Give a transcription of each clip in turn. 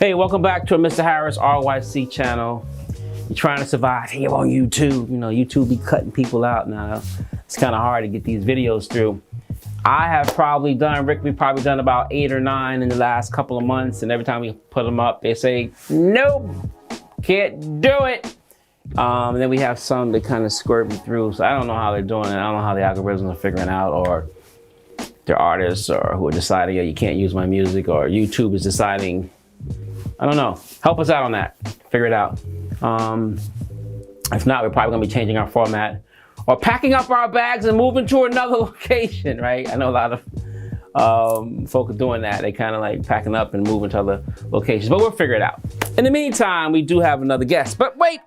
Hey, welcome back to a Mr. Harris RYC channel. You're trying to survive here on YouTube. You know, YouTube be cutting people out now. It's kind of hard to get these videos through. I have probably done, Rick, we've probably done about 8 or 9 in the last couple of months, and every time we put them up, they say, nope, can't do it. And then we have some that kind of squirt me through, so I don't know how they're doing it. I don't know how the algorithms are figuring out, or they're artists or who are deciding, yeah, you can't use my music, or YouTube is deciding, I don't know. Help us out on that. Figure it out. If not, we're probably gonna be changing our format or packing up our bags and moving to another location, right? I know a lot of folk are doing that. They kind of like packing up and moving to other locations, but we'll figure it out. In the meantime, we do have another guest, but wait.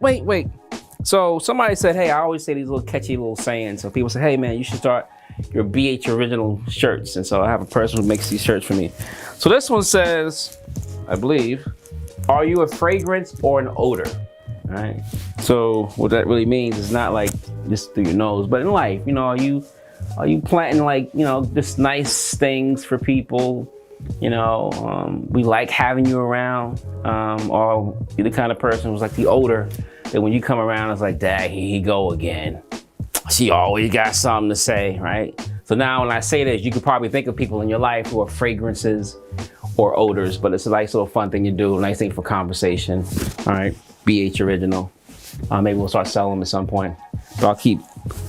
So somebody said, hey, I always say these little catchy little sayings. So people say, hey man, you should start your BH original shirts. And so I have a person who makes these shirts for me. So this one says, I believe, are you a fragrance or an odor? All right. So what that really means is not like just through your nose, but in life, you know, are you planting like, you know, just nice things for people? You know, we like having you around, or you're the kind of person who's like the odor that when you come around, it's like, dang, here he go again. She always got something to say, right? So now when I say this, you could probably think of people in your life who are fragrances or odors, but it's a nice little fun thing to do, a nice thing for conversation. All right, BH original. Maybe we'll start selling them at some point. So I'll keep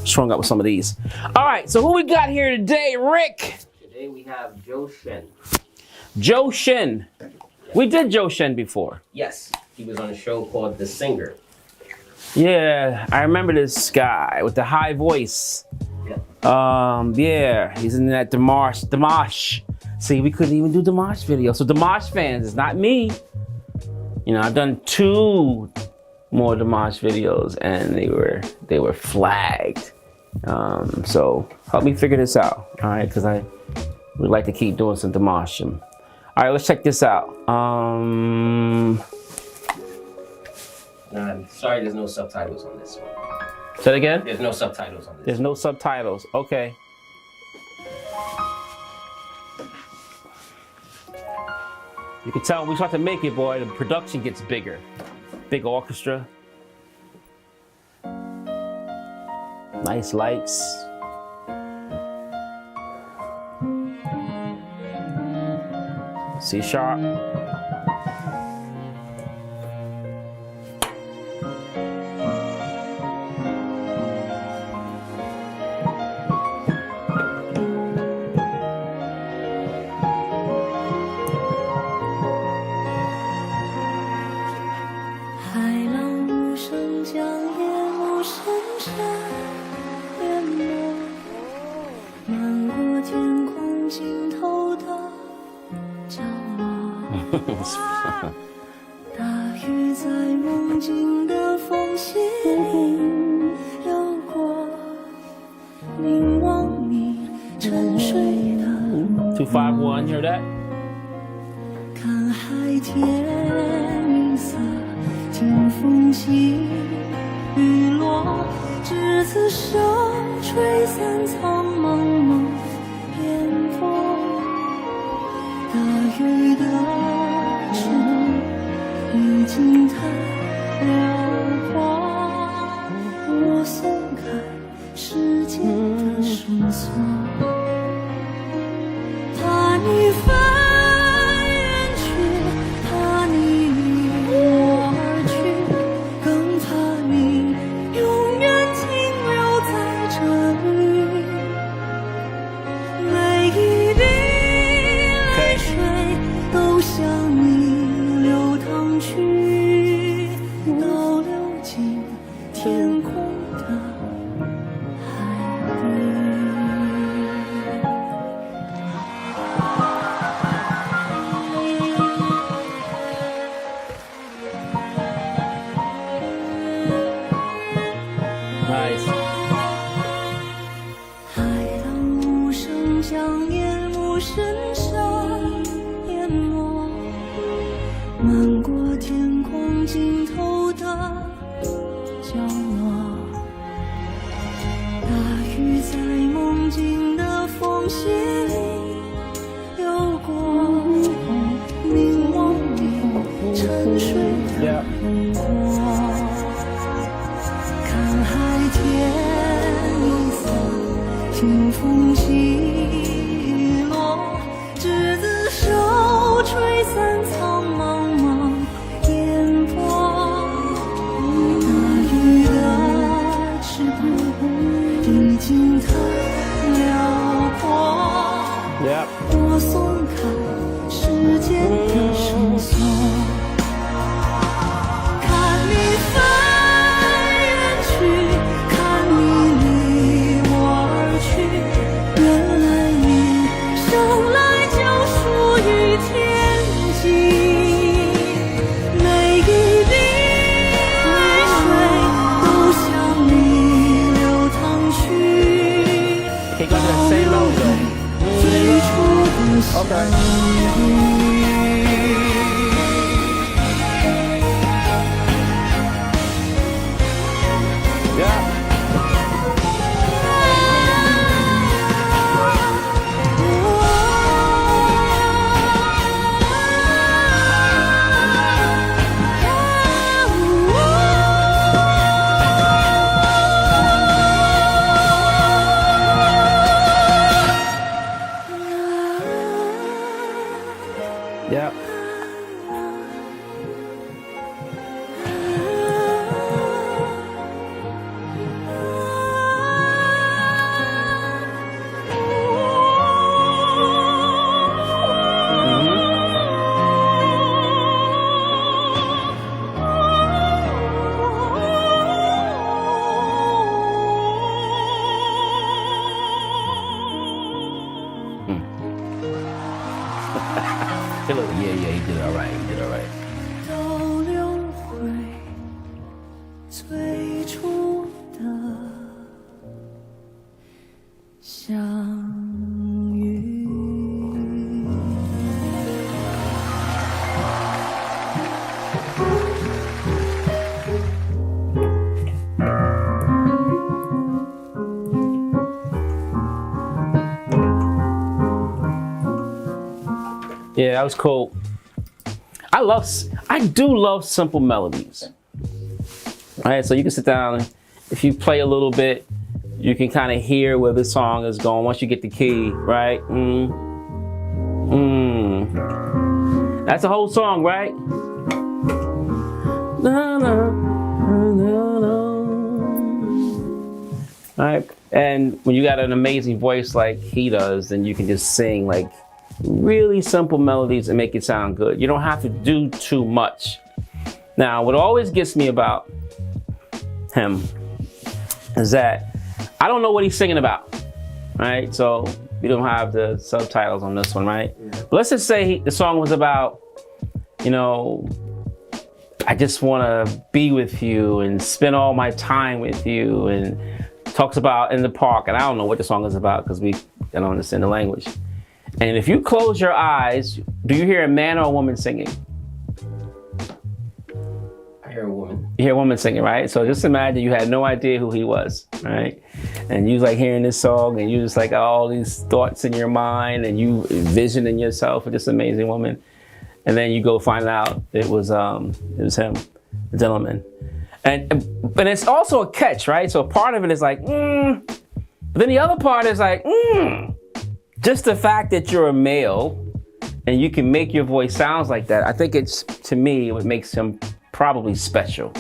strung up with some of these. All right, so who we got here today, Rick? Today we have Zhou Shen. Zhou Shen. Yes. We did Zhou Shen before. Yes, he was on a show called The Singer. Yeah, I remember this guy with the high voice. Yeah. Yeah, he's in that Dimash. See, we couldn't even do Dimash videos. So Dimash fans, it's not me. You know, I've done 2 more Dimash videos and they were flagged. So help me figure this out, all right? Because I would like to keep doing some Dimash. All right, let's check this out. I'm sorry, there's no subtitles on this one. Say it again? There's no subtitles on this. There's no subtitles. Okay. You can tell when we start to make it, boy, the production gets bigger. Big orchestra. Nice lights. C sharp.251, hear that? 看海天云色，听风起雨落，执子手，吹散苍茫茫烟波。大雨的翅已经太辽阔，我松开时间的绳索。怕你飞远去，怕你离我而去，更怕你永远停留在这里。每一滴泪水都向你流淌去，都流进天空的海底。Nice. 海浪无声将夜幕深深淹没，漫过天空尽头的角落。大雨在梦境的缝隙里流过，凝望你风起落，执子手，吹散苍茫茫烟波。那鱼的翅膀已经太辽阔， Yep. 我松开时间的绳索。看你飞远去，看你离我而去，原来你生来就属于天际。每一滴泪水都向你流淌去， Keep going to the same melody. 最初的相遇。 Yeah. Yep. Yeah, he did all right. He did all right. 都流回最初的相遇。Yeah, that was cool. I do love simple melodies. All right, so you can sit down and if you play a little bit, you can kind of hear where this song is going once you get the key, right? That's the whole song, right? All right, and when you got an amazing voice like he does, then you can just sing like really simple melodies and make it sound good. You don't have to do too much. Now, what always gets me about him is that I don't know what he's singing about, right? So we don't have the subtitles on this one, right? But let's just say the song was about, you know, I just want to be with you and spend all my time with you, and talks about in the park, and I don't know what the song is about because I don't understand the language. And if you close your eyes, do you hear a man or a woman singing? I hear a woman. You hear a woman singing, right? So just imagine you had no idea who he was, right? And you was like hearing this song and you just like all these thoughts in your mind and you envisioning yourself with this amazing woman. And then you go find out it was him, the gentleman. But it's also a catch, right? So part of it is like, but then the other part is like, just the fact that you're a male and you can make your voice sounds like that, I think it's, to me, what makes him probably special.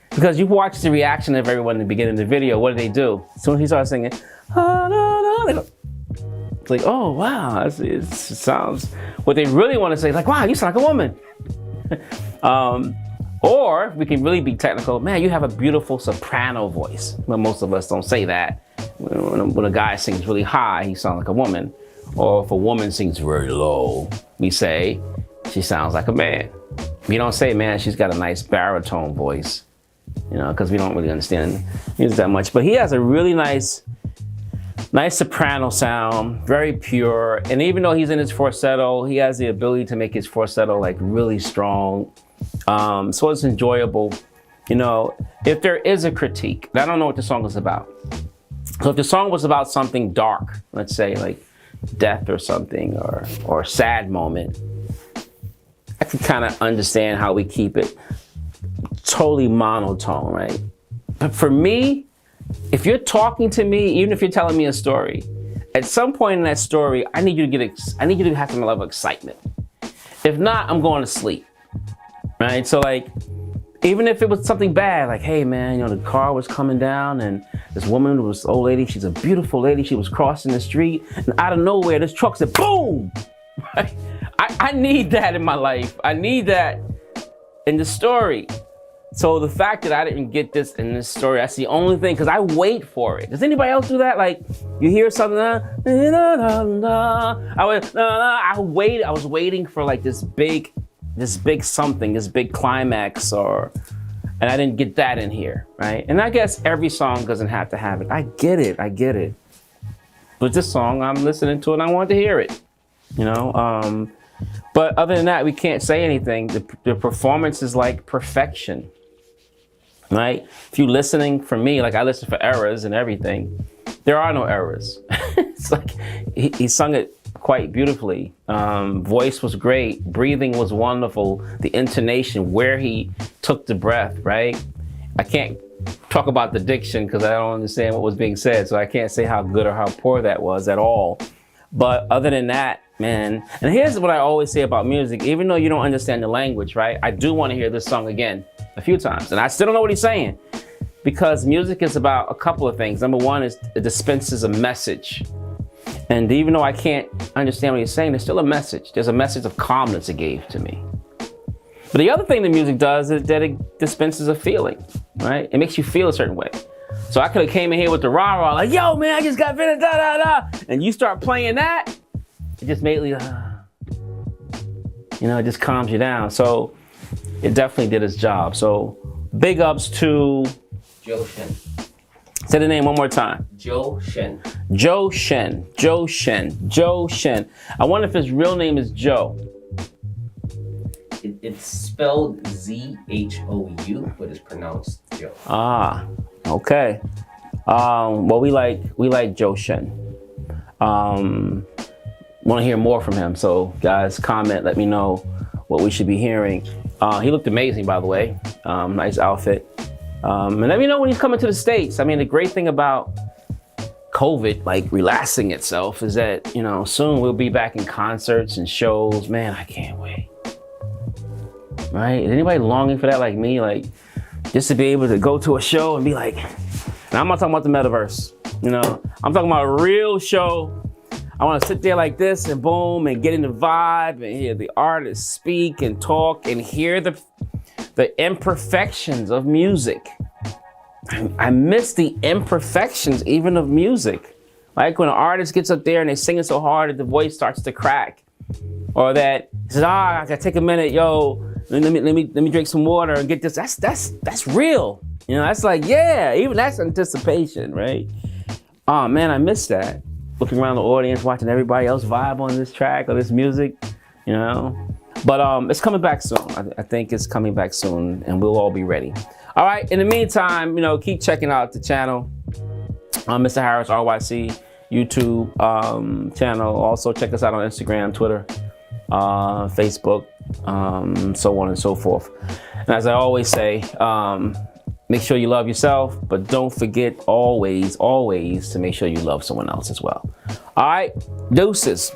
Because you watch the reaction of everyone in the beginning of the video, what do they do? As soon as he starts singing, they go, it's like, oh wow, it sounds, what they really want to say is like, wow, you sound like a woman. Or we can really be technical, man, you have a beautiful soprano voice. But most of us don't say that. When a guy sings really high, he sounds like a woman. Or if a woman sings very low, we say she sounds like a man. We don't say, man, she's got a nice baritone voice, you know, because we don't really understand music that much. But he has a really nice soprano sound, very pure. And even though he's in his falsetto, he has the ability to make his falsetto like really strong. So it's enjoyable. You know, if there is a critique, I don't know what the song is about. So if the song was about something dark, let's say like death or something, or a sad moment, I can kind of understand how we keep it totally monotone, right? But for me, if you're talking to me, even if you're telling me a story, at some point in that story, I need you to have some level of excitement. If not, I'm going to sleep, right? So like, even if it was something bad, like, hey man, you know, the car was coming down and this woman was old lady, she's a beautiful lady, she was crossing the street, and out of nowhere, this truck said, boom! Right? I need that in my life. I need that in the story. So the fact that I didn't get this in this story, that's the only thing, because I wait for it. Does anybody else do that? Like, you hear something, I was waiting for like this big something, this big climax, and I didn't get that in here, right? And I guess every song doesn't have to have it. I get it. But this song, I'm listening to it and I want to hear it, you know? But other than that, we can't say anything. The performance is like perfection, right? If you're listening for me, like I listen for errors and everything, there are no errors. It's like, he sung it quite beautifully. Voice was great. Breathing was wonderful. The intonation, where he took the breath, right? I can't talk about the diction because I don't understand what was being said. So I can't say how good or how poor that was at all. But other than that, man, and here's what I always say about music, even though you don't understand the language, right? I do want to hear this song again a few times. And I still don't know what he's saying, because music is about a couple of things. Number one is it dispenses a message. And even though I can't understand what he's saying, there's still a message. There's a message of calmness it gave to me. But the other thing that music does is that it dispenses a feeling, right? It makes you feel a certain way. So I could have came in here with the rah-rah, like, yo, man, I just got finished, da-da-da. And you start playing that, it just made me, you know, it just calms you down. So it definitely did its job. So big ups to Zhou Shen. Say the name one more time. Zhou Shen. Zhou Shen. Zhou Shen. Zhou Shen. I wonder if his real name is Joe. It's spelled Z-H-O-U, but it's pronounced Joe. Ah, okay. Well, we like Zhou Shen. Want to hear more from him. So guys, comment, let me know what we should be hearing. He looked amazing, by the way. Nice outfit. And let me know when he's coming to the States. I mean, the great thing about COVID, like relaxing itself, is that, you know, soon we'll be back in concerts and shows. Man, I can't wait. Right? Is anybody longing for that like me? Like, just to be able to go to a show and be like, and I'm not talking about the metaverse, you know, I'm talking about a real show. I want to sit there like this and boom, and get in the vibe and hear the artists speak and talk and hear the imperfections of music. I miss the imperfections even of music. Like when an artist gets up there and they're singing so hard that the voice starts to crack. Or that he says, I gotta take a minute, yo, let me drink some water and get this. That's real. You know, that's like, yeah, even that's anticipation, right? Oh man, I miss that. Looking around the audience, watching everybody else vibe on this track or this music, you know? But it's coming back soon. I think it's coming back soon and we'll all be ready. All right, in the meantime, you know, keep checking out the channel. Mr. Harris RYC YouTube channel. Also check us out on Instagram, Twitter, Facebook, so on and so forth. And as I always say, make sure you love yourself, but don't forget always to make sure you love someone else as well. All right, deuces.